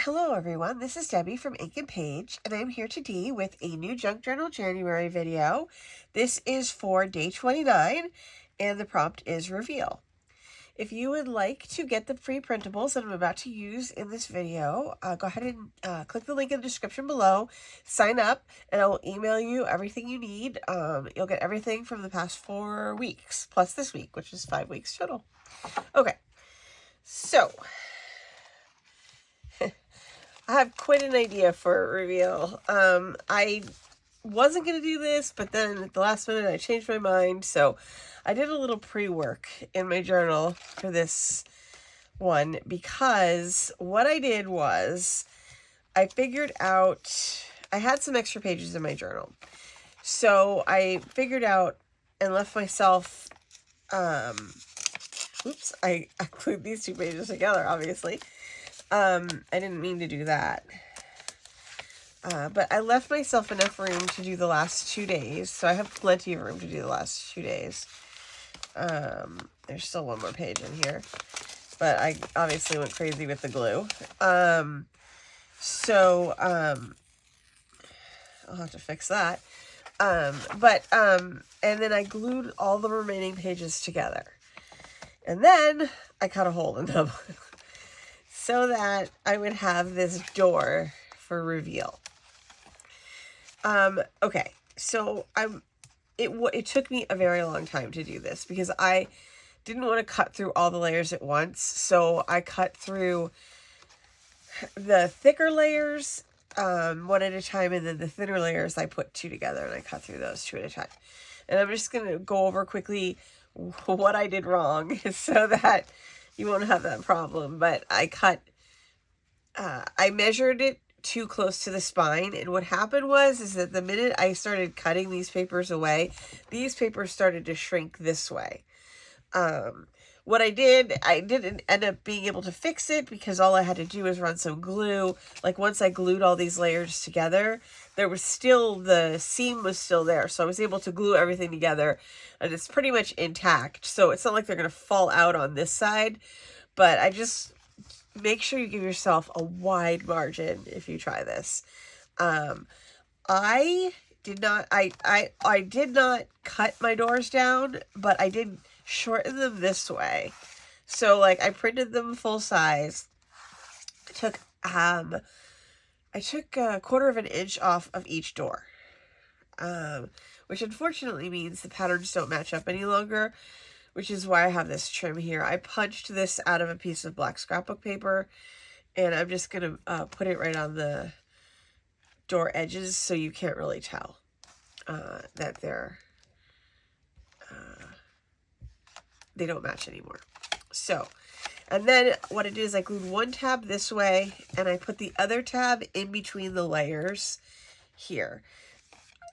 Hello everyone, this is Debbie from Ink and Page, and I'm here today with a new Junk Journal January video. This is for day 29, and the prompt is reveal. If you would like to get the free printables that I'm about to use in this video, go ahead and click the link in the description below, sign up, and I will email you everything you need. You'll get everything from the past 4 weeks, plus this week, which is 5 weeks total. Okay, so I have quite an idea for a reveal. I wasn't going to do this, but then at the last minute I changed my mind. So I did a little pre-work in my journal for this one, because what I did was I figured out, I had some extra pages in my journal. So I figured out and left myself, oops, I glued these 2 pages together, obviously. I didn't mean to do that. But I left myself enough room to do the last 2 days. So I have plenty of room to do the last 2 days. There's still one more page in here. But I obviously went crazy with the glue. I'll have to fix that. And then I glued all the remaining pages together. And then I cut a hole in them. So that I would have this door for reveal. Okay, so it took me a very long time to do this because I didn't want to cut through all the layers at once. So I cut through the thicker layers one at a time, and then the thinner layers I put 2 together, and I cut through those 2 at a time. And I'm just going to go over quickly what I did wrong so that you won't have that problem. But I measured it too close to the spine, and what happened is that the minute I started cutting these papers away, these papers started to shrink this way. What I didn't end up being able to fix it because all I had to do was run some glue. Like once I glued all these layers together, there was still, the seam was still there. So I was able to glue everything together, and it's pretty much intact. So it's not like they're going to fall out on this side, but I just make sure you give yourself a wide margin if you try this. I did not cut my doors down, but I did shorten them this way. So like I printed them full size. I took a 1/4 of an inch off of each door. Which unfortunately means the patterns don't match up any longer, which is why I have this trim here. I punched this out of a piece of black scrapbook paper, and I'm just going to put it right on the door edges so you can't really tell that they don't match anymore. So, and then what I did is I glued one tab this way, and I put the other tab in between the layers here.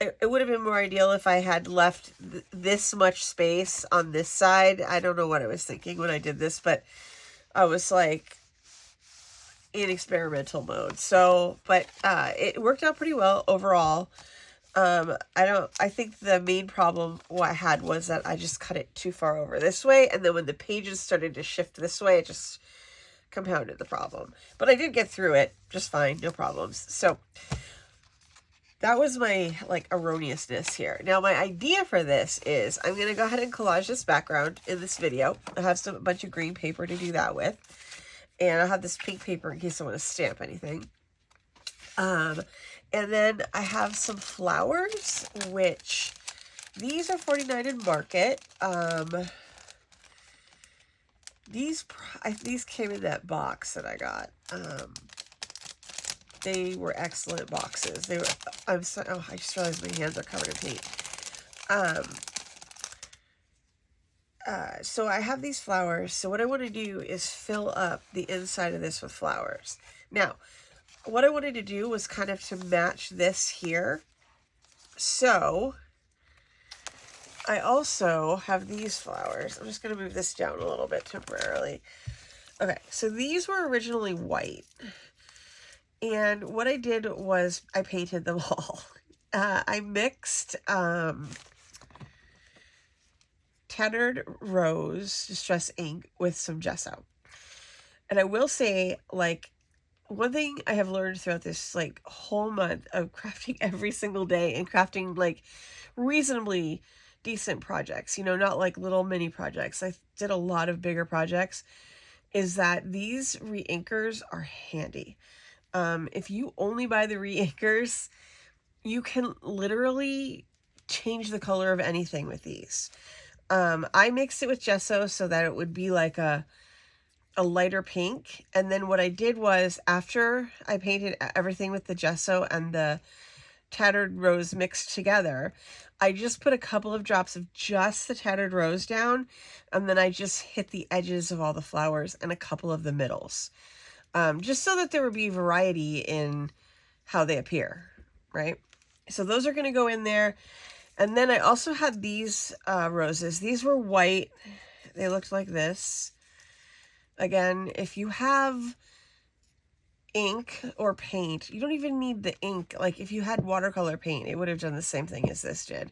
It would have been more ideal if I had left this much space on this side. I don't know what I was thinking when I did this, but I was like in experimental mode. So, but it worked out pretty well overall. I think the main problem what I had was that I just cut it too far over this way, and then when the pages started to shift this way, it just compounded the problem. But I did get through it just fine, no problems. So that was my erroneousness here. Now my idea for this is I'm going to go ahead and collage this background in this video. I have a bunch of green paper to do that with. And I'll have this pink paper in case I want to stamp anything. And then I have some flowers, which these are $49 in Market. These came in that box that I got. They were excellent boxes. They were, I just realized my hands are covered in paint. So I have these flowers. So what I want to do is fill up the inside of this with flowers. Now, what I wanted to do was kind of to match this here. So I also have these flowers. I'm just going to move this down a little bit temporarily. Okay, so these were originally white. And what I did was I painted them all. I mixed Tattered Rose Distress ink with some gesso. And I will say, like, one thing I have learned throughout this like whole month of crafting every single day and crafting like reasonably decent projects, you know, not like little mini projects. I did a lot of bigger projects, is that these re-inkers are handy. If you only buy the re-inkers, you can literally change the color of anything with these. I mixed it with gesso so that it would be like a lighter pink. And then what I did was, after I painted everything with the gesso and the tattered rose mixed together, I just put a couple of drops of just the tattered rose down, and then I just hit the edges of all the flowers and a couple of the middles, just so that there would be variety in how they appear, right? So those are going to go in there. And then I also had these roses. These were white. They looked like this. Again, if you have ink or paint, you don't even need the ink. Like if you had watercolor paint, it would have done the same thing as this did.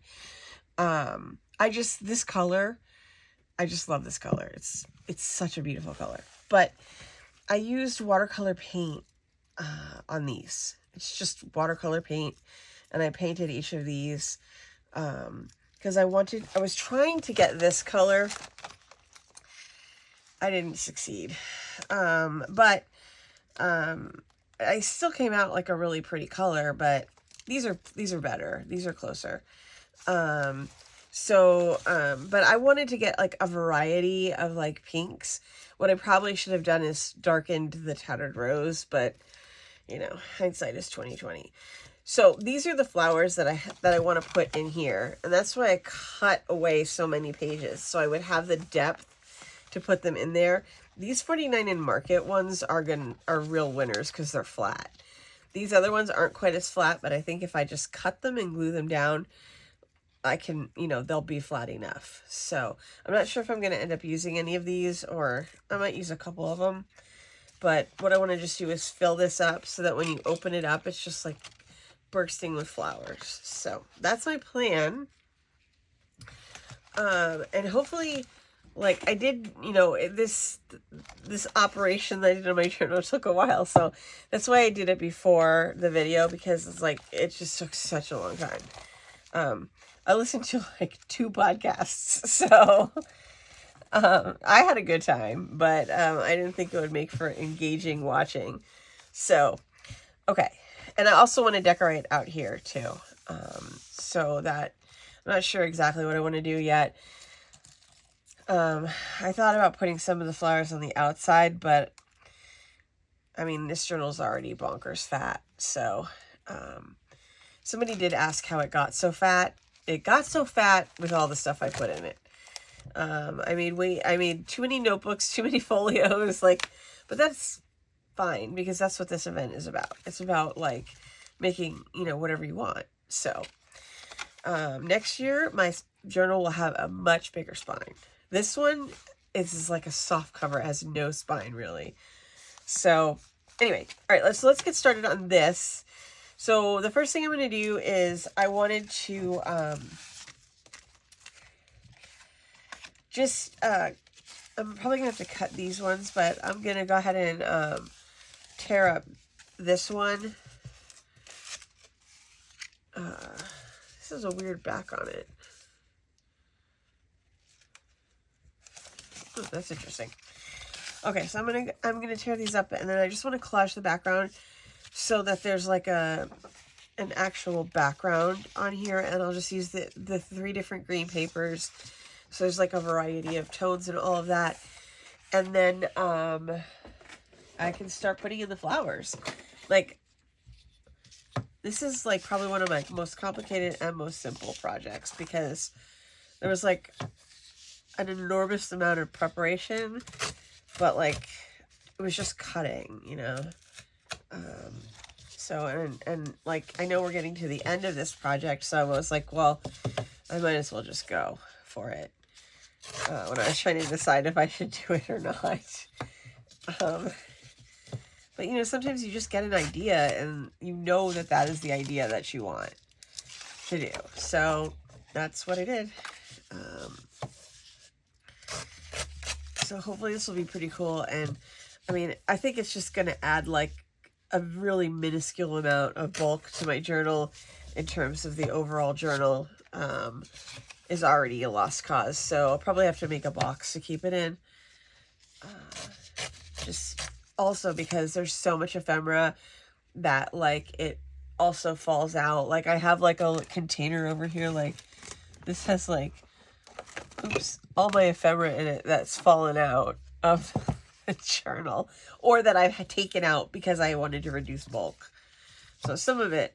This color, I just love this color. It's such a beautiful color. But I used watercolor paint on these. It's just watercolor paint, and I painted each of these because I was trying to get this color. I didn't succeed. But I still came out like a really pretty color, but these are better. These are closer. But I wanted to get like a variety of like pinks. What I probably should have done is darkened the tattered rose, but you know, hindsight is 20/20. So these are the flowers that I want to put in here, and that's why I cut away so many pages, so I would have the depth to put them in there. These 49 in Market ones are real winners because they're flat. These other ones aren't quite as flat, but I think if I just cut them and glue them down, I can, you know, they'll be flat enough. So I'm not sure if I'm going to end up using any of these, or I might use a couple of them. But what I want to just do is fill this up so that when you open it up, it's just like bursting with flowers. So that's my plan. And hopefully, like I did, you know, this operation that I did on my journal took a while. So that's why I did it before the video, because it's like, it just took such a long time. I listened to like 2 podcasts, so I had a good time, but I didn't think it would make for engaging watching. So, okay. And I also want to decorate out here too. So that I'm not sure exactly what I want to do yet. I thought about putting some of the flowers on the outside, but I mean, this journal's already bonkers fat. So, somebody did ask how it got so fat. It got so fat with all the stuff I put in it. I made too many notebooks, too many folios, like, but that's fine because that's what this event is about. It's about like making, you know, whatever you want. So, next year my journal will have a much bigger spine. This one is like a soft cover. It has no spine really. So anyway, all right, let's get started on this. So the first thing I'm going to do is I wanted to I'm probably going to have to cut these ones, but I'm going to go ahead and tear up this one. This has a weird back on it. Oh, that's interesting. Okay, so I'm gonna tear these up, and then I just want to collage the background so that there's like an actual background on here, and I'll just use the 3 different green papers, so there's like a variety of tones and all of that, and then I can start putting in the flowers. Like, this is like probably one of my most complicated and most simple projects because there was like an enormous amount of preparation, but like it was just cutting, you know. So and like I know we're getting to the end of this project, so I was like, well, I might as well just go for it when I was trying to decide if I should do it or not. But you know, sometimes you just get an idea and you know that is the idea that you want to do. So that's what I did. So hopefully this will be pretty cool. And I mean, I think it's just going to add like a really minuscule amount of bulk to my journal in terms of the overall journal is already a lost cause. So I'll probably have to make a box to keep it in. Just also because there's so much ephemera that like it also falls out. Like I have like a container over here, like this has like, oops, all my ephemera in it that's fallen out of the journal, or that I've taken out because I wanted to reduce bulk. So some of it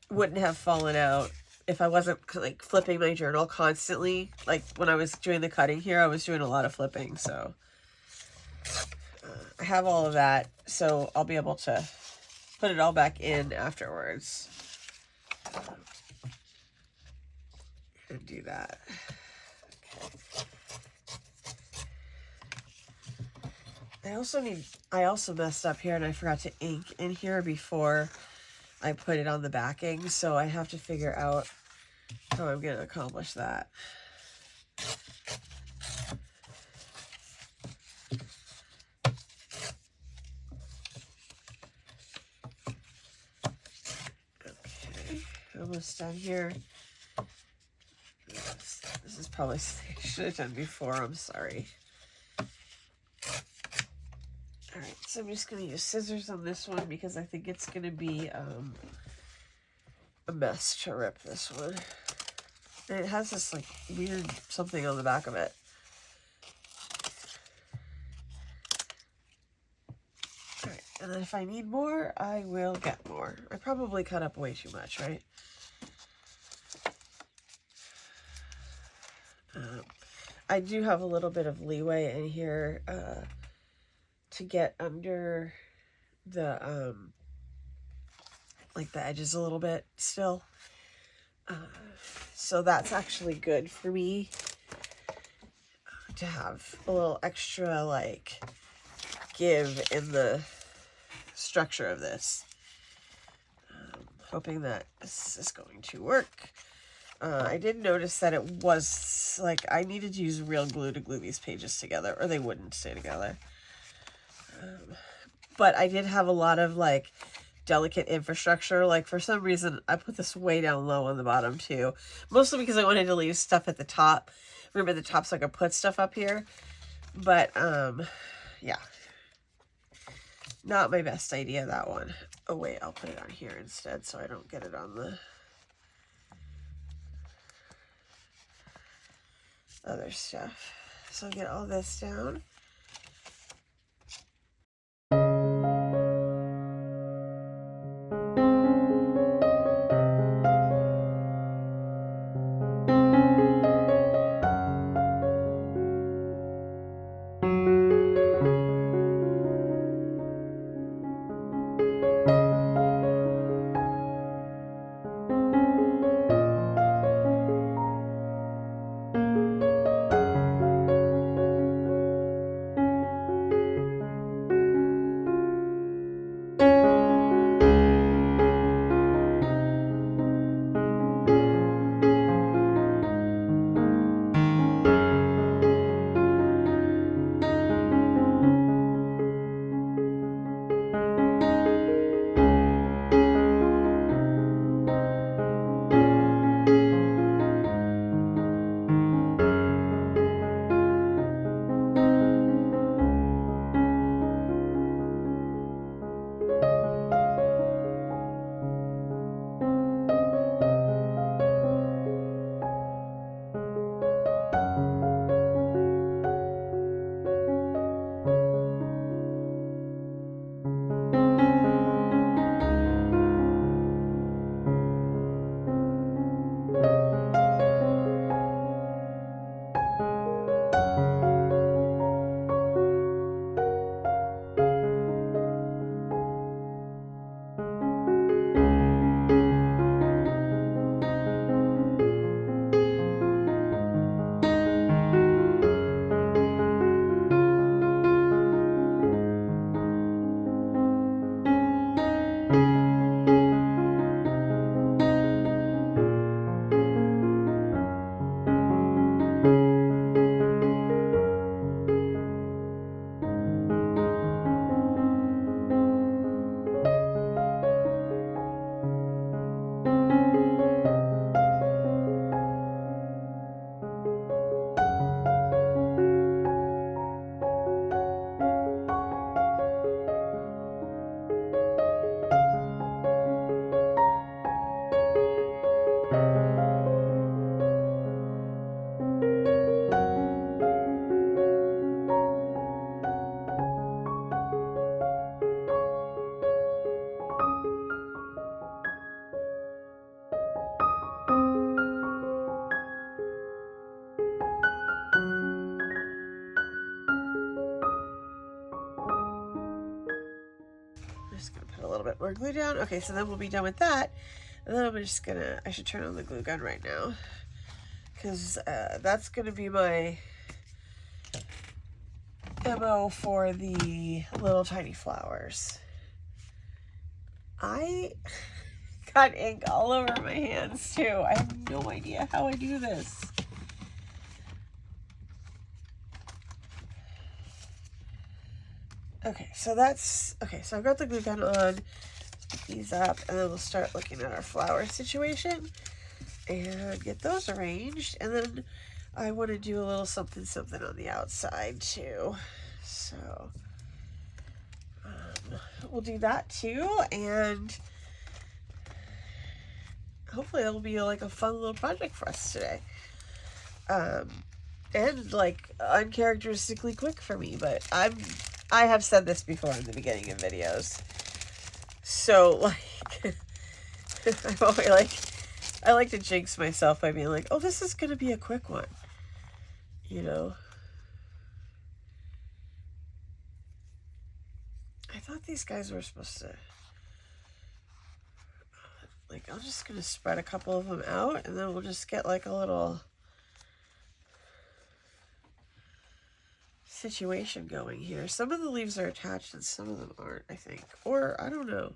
wouldn't have fallen out if I wasn't like flipping my journal constantly. Like when I was doing the cutting here, I was doing a lot of flipping. So I have all of that, so I'll be able to put it all back in afterwards and do that. Okay. I also messed up here and I forgot to ink in here before I put it on the backing, so I have to figure out how I'm going to accomplish that. Okay, almost done here. This is probably something I should have done before, I'm sorry. Alright, so I'm just going to use scissors on this one because I think it's going to be a mess to rip this one. And it has this like weird something on the back of it. Alright, and then if I need more, I will get more. I probably cut up way too much, right? I do have a little bit of leeway in here to get under the like the edges a little bit still, so that's actually good for me to have a little extra like give in the structure of this. Hoping that this is going to work. I did notice that it was like I needed to use real glue to glue these pages together or they wouldn't stay together. But I did have a lot of like delicate infrastructure. Like for some reason I put this way down low on the bottom too, mostly because I wanted to leave stuff at the top. Remember the top so I could put stuff up here, but yeah, not my best idea, that one. Oh wait, I'll put it on here instead so I don't get it on the other stuff. So I'll get all this down. just gonna put a little bit more glue down. Okay, so then we'll be done with that. And then I'm just gonna, I should turn on the glue gun right now, because that's gonna be my MO for the little tiny flowers. I got ink all over my hands too. I have no idea how I do this. Okay, so that's, okay, so I've got the glue gun on. Let's put these up, and then we'll start looking at our flower situation and get those arranged. And then I want to do a little something on the outside too. So we'll do that too, and hopefully it'll be like a fun little project for us today. And like uncharacteristically quick for me, but I have said this before in the beginning of videos. So like I'm always like, I like to jinx myself by being like, oh, this is gonna be a quick one, you know. I thought these guys were supposed to, like, I'm just gonna spread a couple of them out, and then we'll just get like a little situation going here. Some of the leaves are attached and some of them aren't, I think. Or, I don't know.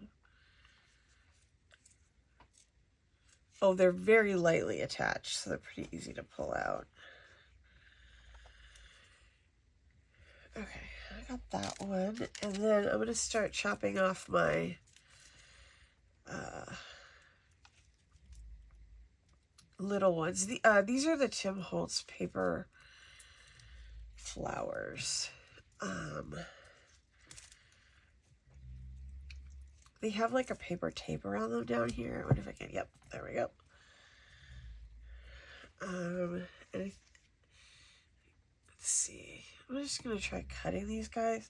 Oh, they're very lightly attached, so they're pretty easy to pull out. Okay, I got that one. And then I'm going to start chopping off my little ones. These are the Tim Holtz paper flowers. They have like a paper tape around them down here. I wonder if I can, yep, there we go. And let's see, I'm just gonna try cutting these guys.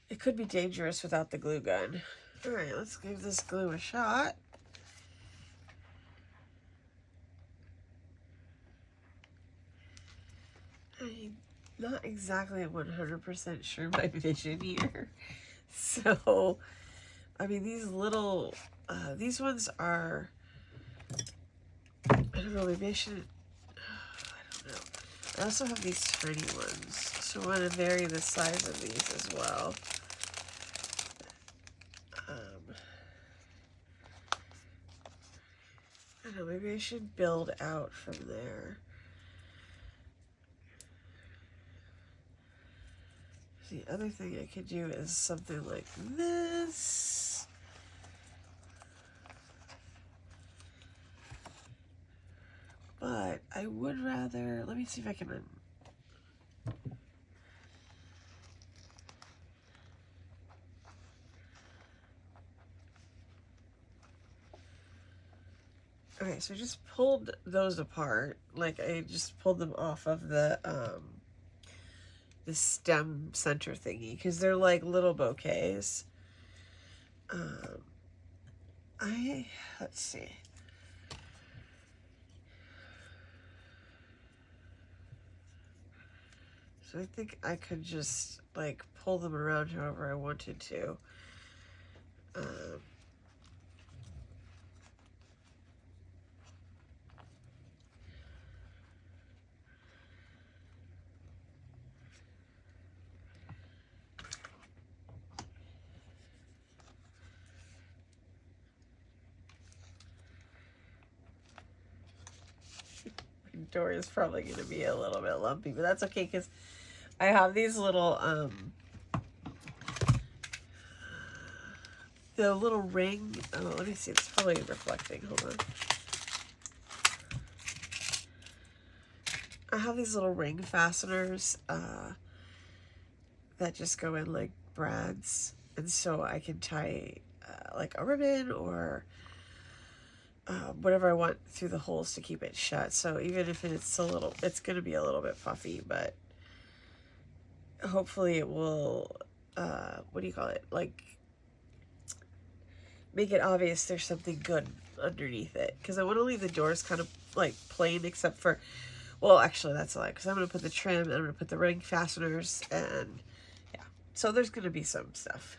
It could be dangerous without the glue gun. All right, let's give this glue a shot. I'm not exactly 100% sure my vision here. So, I mean, these little, these ones are, I don't know, maybe I should, I don't know. I also have these tiny ones, so I want to vary the size of these as well. I don't know, maybe I should build out from there. The other thing I could do is something like this. But I would rather, let me see if I can, okay, so I just pulled those apart. Like I just pulled them off of the stem center thingy, because they're like little bouquets. Let's see. So I think I could just like pull them around however I wanted to. Door is probably going to be a little bit lumpy, but that's okay because I have these little the little ring. Oh, let me see. It's probably reflecting. Hold on. I have these little ring fasteners that just go in like brads, and so I can tie like a ribbon or whatever I want through the holes to keep it shut. So even if it's a little, it's going to be a little bit puffy, but hopefully it will, what do you call it? Like, make it obvious there's something good underneath it. Because I want to leave the doors kind of like plain except for, well, actually that's a lie. Because I'm going to put the trim and I'm going to put the ring fasteners and yeah. So there's going to be some stuff.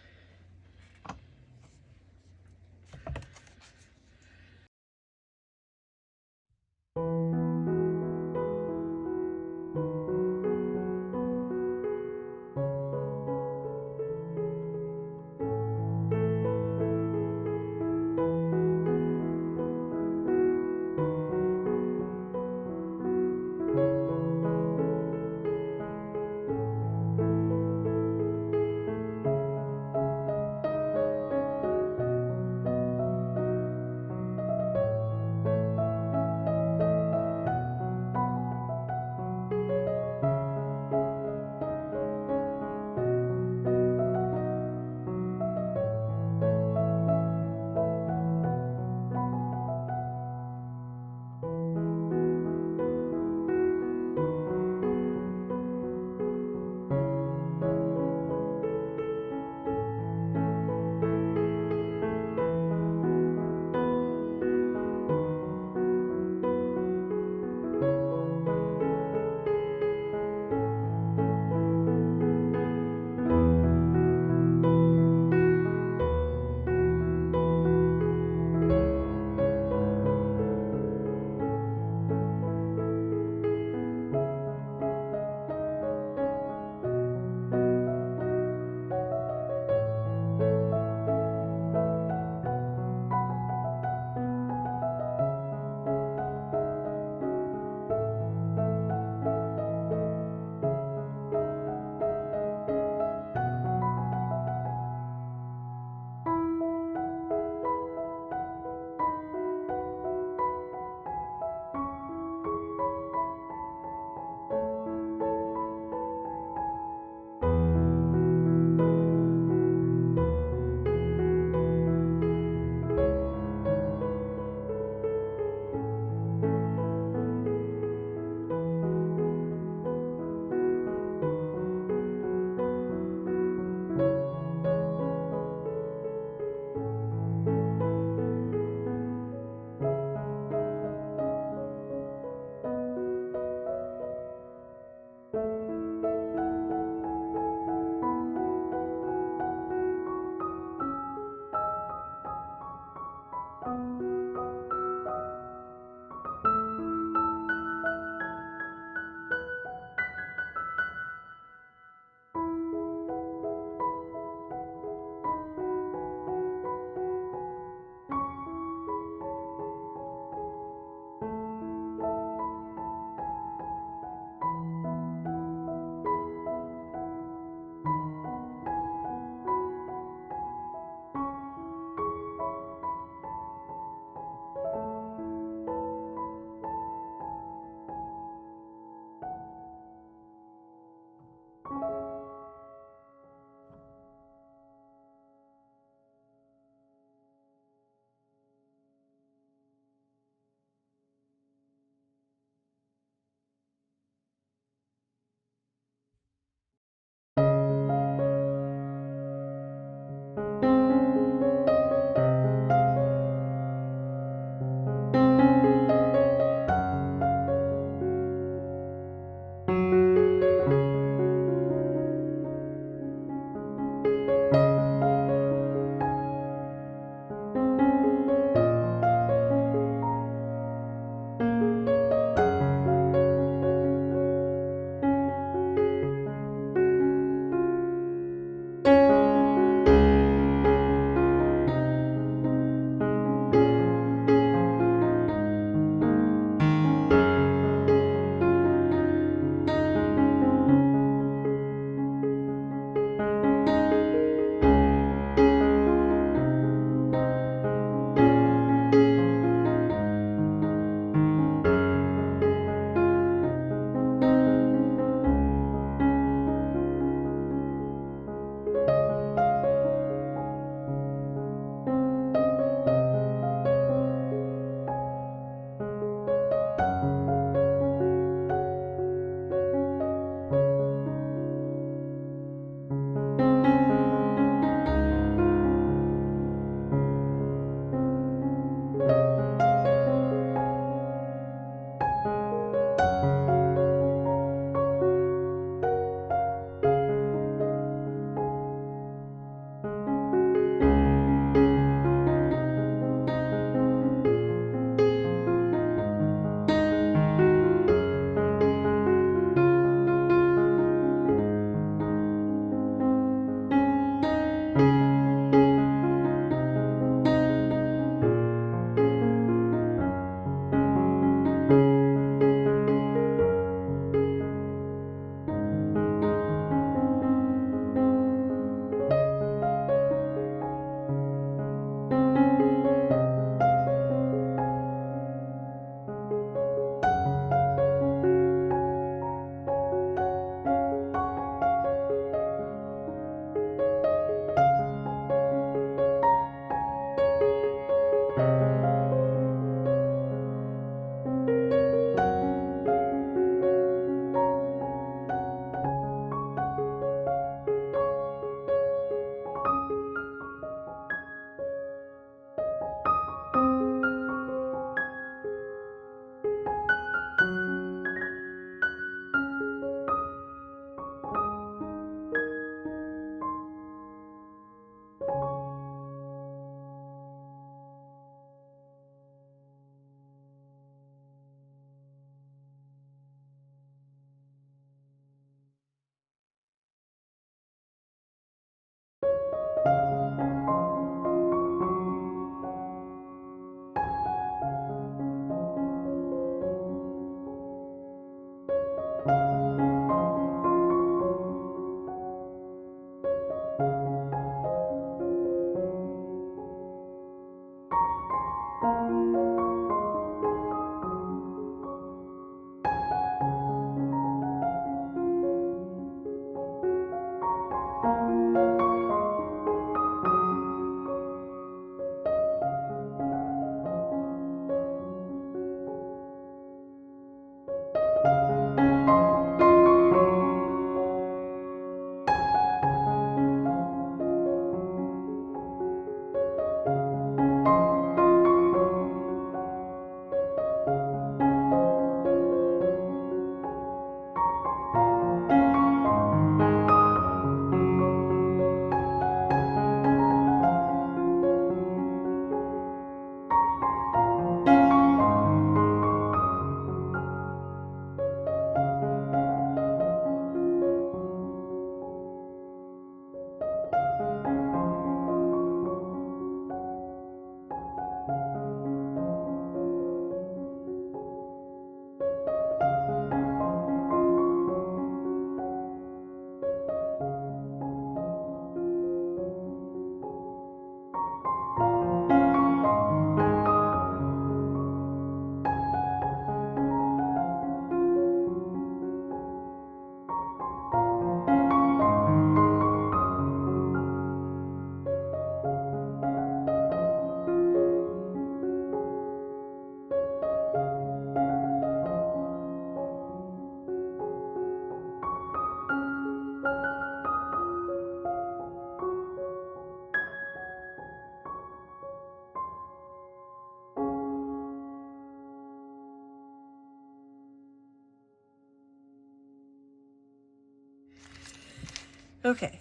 Okay,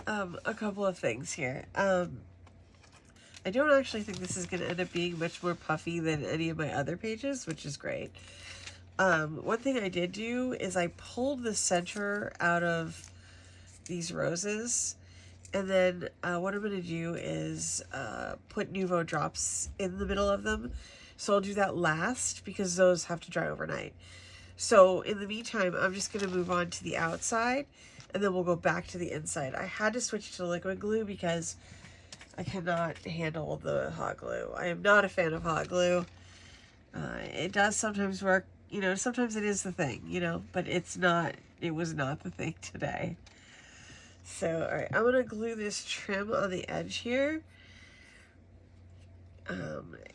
a couple of things here. I don't actually think this is going to end up being much more puffy than any of my other pages, which is great. One thing I did do is I pulled the center out of these roses, and then what I'm going to do is put Nuvo drops in the middle of them. So I'll do that last because those have to dry overnight. So in the meantime, I'm just going to move on to the outside, and then we'll go back to the inside. I had to switch to liquid glue because I cannot handle the hot glue. I am not a fan of hot glue. It does sometimes work, you know, sometimes it is the thing, you know, but it was not the thing today. So, all right, I'm going to glue this trim on the edge here.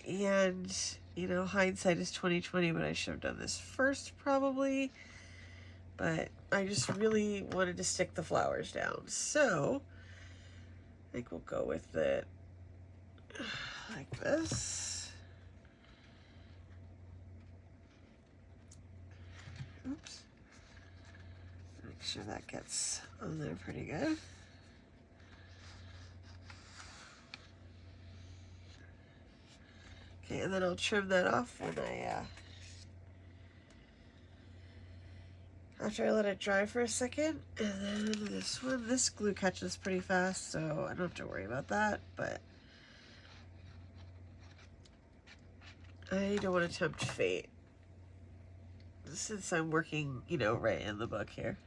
And, you know, hindsight is 20/20, but I should have done this first probably. But I just really wanted to stick the flowers down. So, I think we'll go with it like this. Oops. Make sure that gets on there pretty good. Okay, and then I'll trim that off when after I let it dry for a second. And then this glue catches pretty fast, so I don't have to worry about that, but I don't want to tempt fate since I'm working, you know, right in the book here.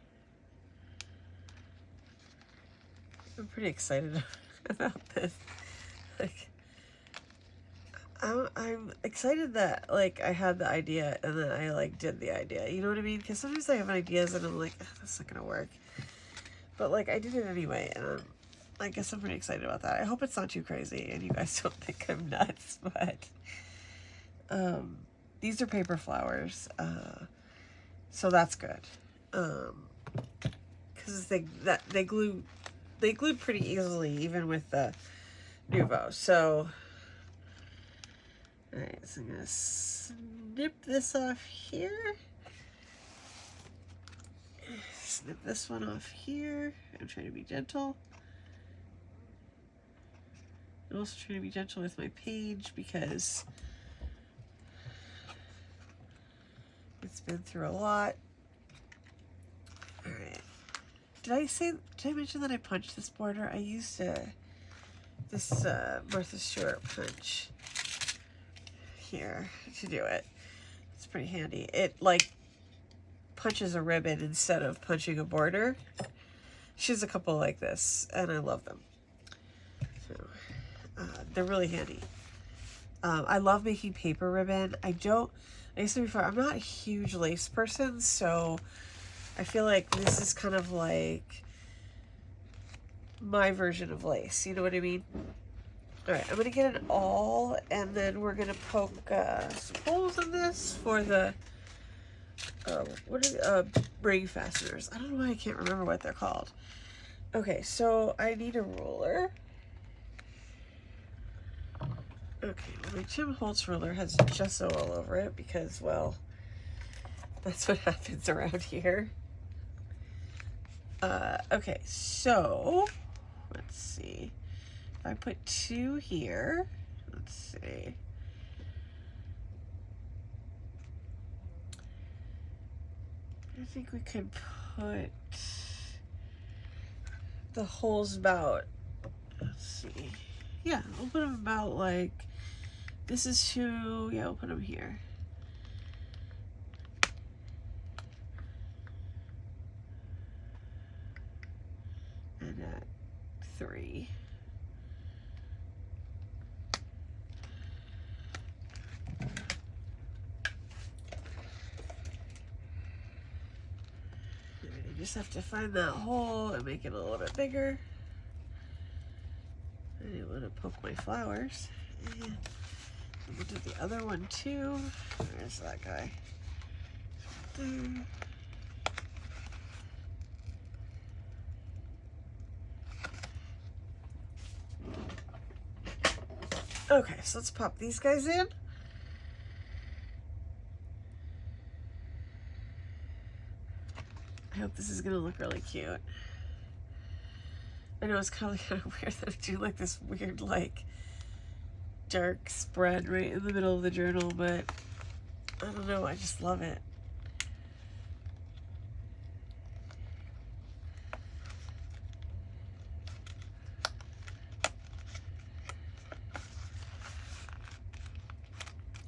I'm pretty excited about this. Like, I'm excited that, like, I had the idea and then I, like, did the idea. You know what I mean? Because sometimes I have ideas and I'm like, that's not going to work. But, like, I did it anyway, and I guess I'm pretty excited about that. I hope it's not too crazy and you guys don't think I'm nuts, but these are paper flowers, so that's good. Because they glued pretty easily even with the Nuvo. So, all right, so I'm gonna snip this off here. Snip this one off here. I'm trying to be gentle. I'm also trying to be gentle with my page because it's been through a lot. All right. Did I mention that I punched this border? I used this Martha Stewart punch here to do it. It's pretty handy. It like punches a ribbon instead of punching a border. She has a couple like this, and I love them. So they're really handy. I love making paper ribbon. Like I said before, I'm not a huge lace person, so I feel like this is kind of like my version of lace. You know what I mean? All right, I'm going to get it all, and then we're going to poke some holes in this for the, ring fasteners. I don't know why I can't remember what they're called. Okay, so I need a ruler. Okay, well, my Tim Holtz ruler has gesso all over it because, well, that's what happens around here. Okay, so let's see. If I put 2 here, let's see. I think we could put the holes about, let's see. Yeah, we'll put them about like, this is 2, yeah, we'll put them here. And at 3. You just have to find that hole and make it a little bit bigger. I didn't want to poke my flowers. And we'll do the other one too. There's that guy. There. Okay, so let's pop these guys in. I hope this is gonna look really cute. I know it's kind of weird that I do like this weird like dark spread right in the middle of the journal, but I don't know, I just love it.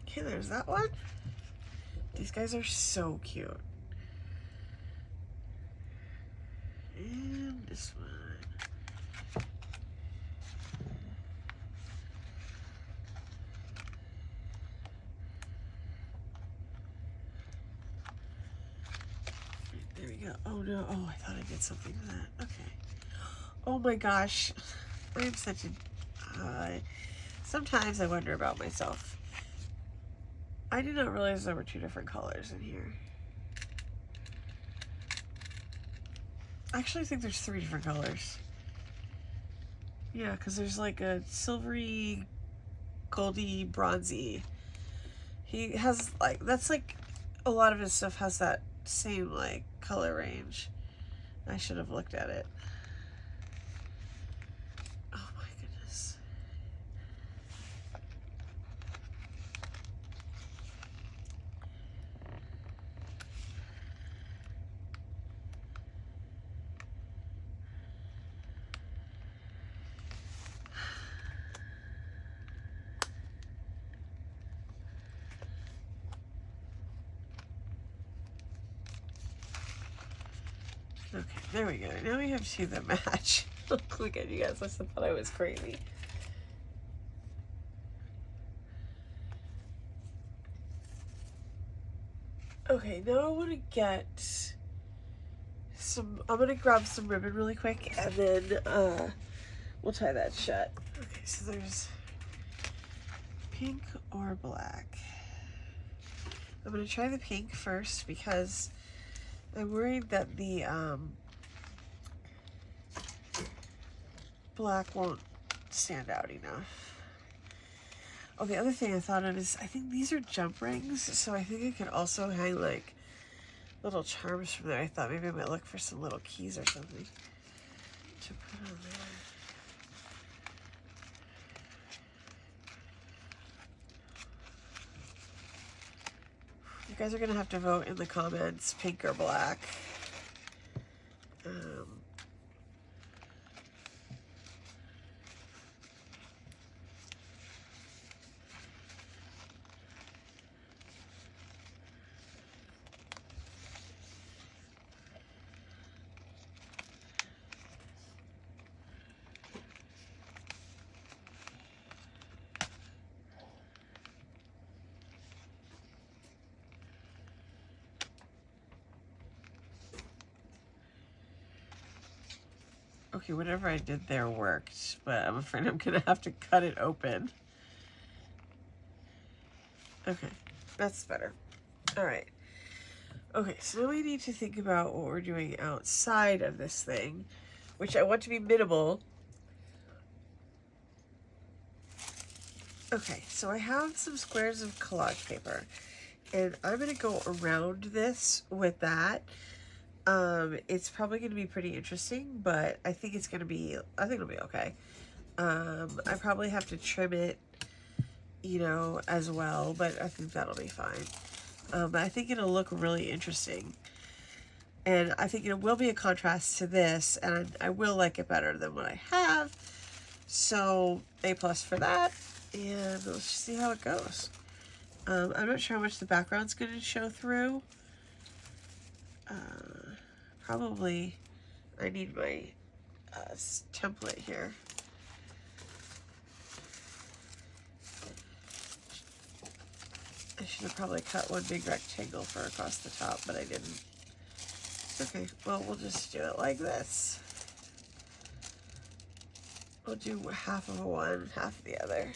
Okay, there's that one. These guys are so cute. And this one. There we go. Oh no, oh, I thought I did something to that. Okay. Oh my gosh. I'm such a... sometimes I wonder about myself. I did not realize there were two different colors in here. Actually, I think there's three different colors. Yeah, because there's like a silvery, goldy, bronzy. He has like, that's like, a lot of his stuff has that same like color range. I should have looked at it. Oh my goodness. Okay, there we go. Now we have two that match. Look at you guys. I thought I was crazy. Okay, now I want to get some, I'm going to grab some ribbon really quick and then we'll tie that shut. Okay, so there's pink or black. I'm going to try the pink first because I'm worried that the black won't stand out enough. Oh, the other thing I thought of is I think these are jump rings, so I think I could also hang like little charms from there. I thought maybe I might look for some little keys or something to put on there. You guys are gonna have to vote in the comments, pink or black. Okay, whatever I did there worked, but I'm afraid I'm gonna have to cut it open. Okay, that's better. All right. Okay, so now we need to think about what we're doing outside of this thing, which I want to be minimal. Okay, so I have some squares of collage paper, and I'm gonna go around this with that. It's probably gonna be pretty interesting, but I think it'll be okay. I probably have to trim it, you know, as well, but I think that'll be fine. But I think it'll look really interesting. And I think it will be a contrast to this, and I will like it better than what I have. So, A+ for that, and let's just see how it goes. I'm not sure how much the background's going to show through. Probably, I need my template here. I should have probably cut one big rectangle for across the top, but I didn't. Okay, well, we'll just do it like this. We'll do half of one, half of the other.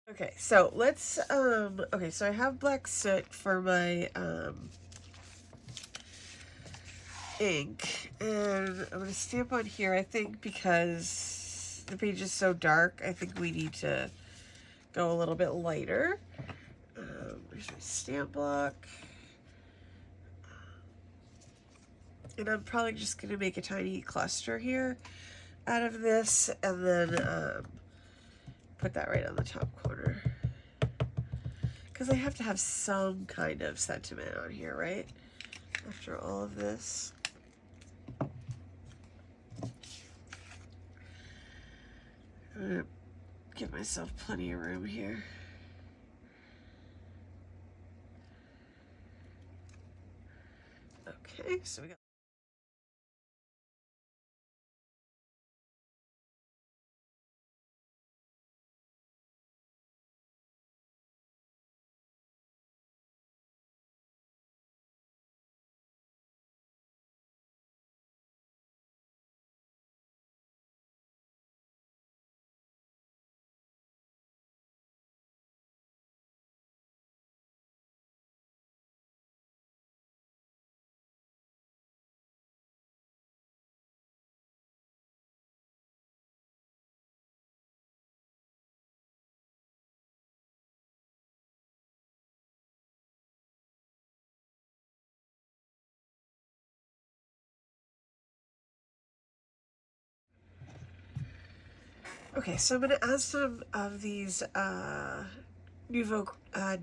Okay, so let's, okay, so I have black soot for my, ink, and I'm gonna stamp on here, I think, because the page is so dark, I think we need to go a little bit lighter. There's my stamp block. And I'm probably just gonna make a tiny cluster here out of this, and then, put that right on the top corner. Because I have to have some kind of sentiment on here, right? After all of this. I'm gonna give myself plenty of room here. Okay, so we got okay, so I'm gonna add some of these Nouveau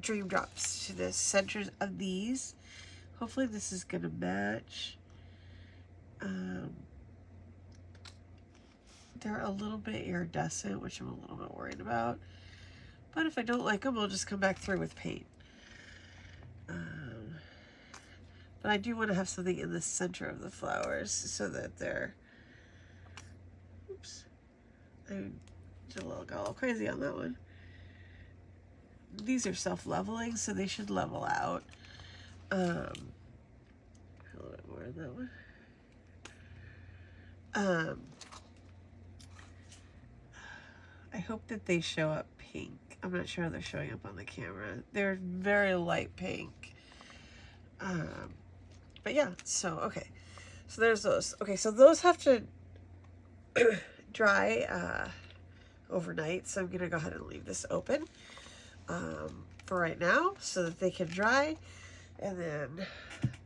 Dream Drops to the centers of these. Hopefully this is gonna match. They're a little bit iridescent, which I'm a little bit worried about. But if I don't like them, I'll just come back through with paint. But I do want to have something in the center of the flowers so that they're, oops, I got a little crazy on that one. These are self-leveling, so they should level out. A little bit more on that one. I hope that they show up pink. I'm not sure how they're showing up on the camera. They're very light pink. But yeah, so, okay. So there's those. Okay, so those have to dry overnight. So I'm going to go ahead and leave this open for right now so that they can dry. And then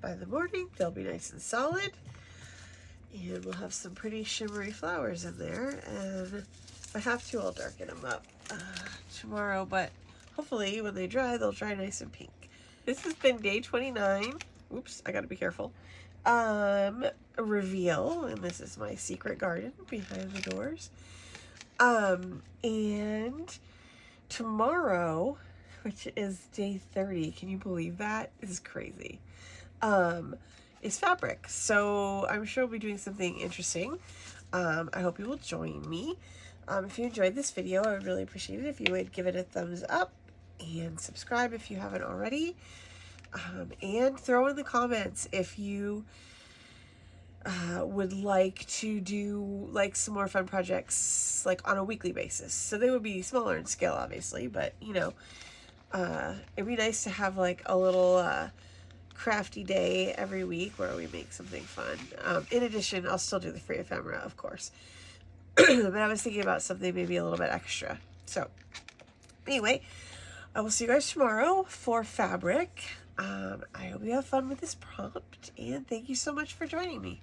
by the morning, they'll be nice and solid. And we'll have some pretty shimmery flowers in there. And if I have to, I'll darken them up tomorrow. But hopefully when they dry, they'll dry nice and pink. This has been day 29. Oops, I gotta be careful. Reveal. And this is my secret garden behind the doors. And tomorrow, which is day 30, can you believe that? This is crazy. Is fabric. So I'm sure we'll be doing something interesting. I hope you will join me. If you enjoyed this video, I would really appreciate it if you would give it a thumbs up and subscribe if you haven't already. And throw in the comments if you would like to do like some more fun projects like on a weekly basis. So they would be smaller in scale, obviously, but you know, it'd be nice to have like a little crafty day every week where we make something fun. In addition, I'll still do the free ephemera, of course. But I was thinking about something maybe a little bit extra. So anyway, I will see you guys tomorrow for fabric. I hope you have fun with this prompt, and thank you so much for joining me.